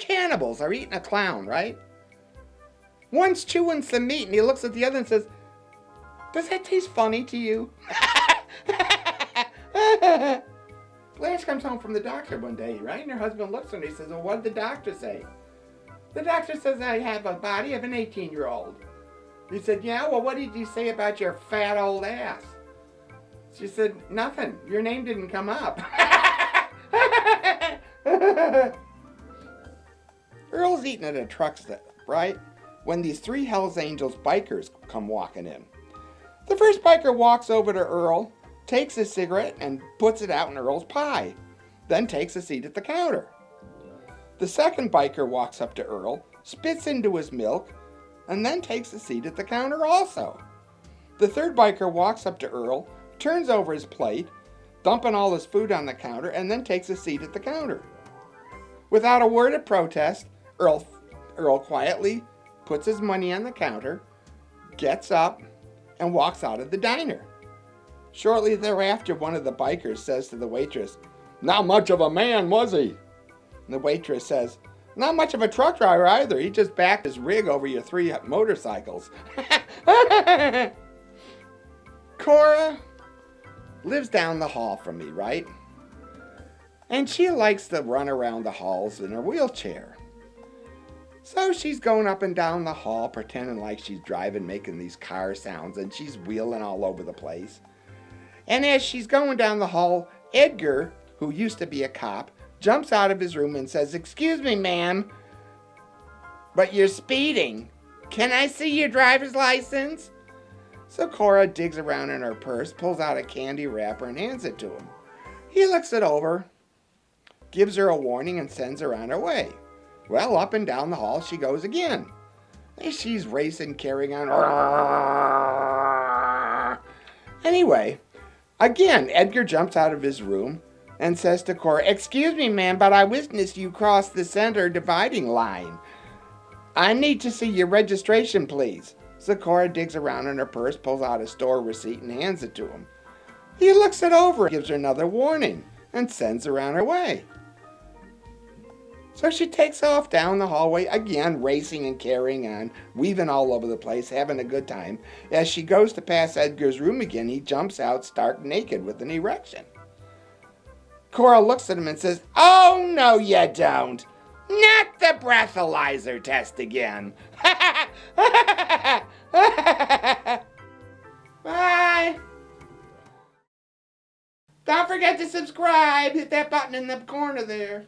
cannibals are eating a clown, right? One's chewing some meat and he looks at the other and says, "Does that taste funny to you?" Blanche comes home from the doctor one day, right? And her husband looks at her and he says, "Well, what did the doctor say?" The doctor says, "I have a body of an 18-year-old. He said, "Yeah, well, what did you say about your fat old ass?" She said, "Nothing. Your name didn't come up." Earl's eating at a truck stop, right? When these three Hells Angels bikers come walking in. The first biker walks over to Earl, takes a cigarette, and puts it out in Earl's pie, then takes a seat at the counter. The second biker walks up to Earl, spits into his milk, and then takes a seat at the counter also. The third biker walks up to Earl, turns over his plate, dumping all his food on the counter, and then takes a seat at the counter. Without a word of protest, Earl quietly puts his money on the counter, gets up, and walks out of the diner. Shortly thereafter, one of the bikers says to the waitress, "Not much of a man, was he?" And the waitress says, "Not much of a truck driver either. He just backed his rig over your 3 motorcycles." Cora lives down the hall from me, right? And she likes to run around the halls in her wheelchair. So she's going up and down the hall, pretending like she's driving, making these car sounds, and she's wheeling all over the place. And as she's going down the hall, Edgar, who used to be a cop, jumps out of his room and says, "Excuse me, ma'am, but you're speeding. Can I see your driver's license?" So Cora digs around in her purse, pulls out a candy wrapper, and hands it to him. He looks it over, gives her a warning, and sends her on her way. Well, up and down the hall she goes again. And she's racing, carrying on. Anyway, again, Edgar jumps out of his room and says to Cora, "Excuse me, ma'am, but I witnessed you cross the center dividing line. I need to see your registration, please." So Cora digs around in her purse, pulls out a store receipt, and hands it to him. He looks it over, gives her another warning, and sends her on her way. So she takes off down the hallway, again racing and carrying on, weaving all over the place, having a good time. As she goes to pass Edgar's room again, he jumps out stark naked with an erection. Cora looks at him and says, "Oh, no, you don't. Not the breathalyzer test again." Bye. Don't forget to subscribe. Hit that button in the corner there.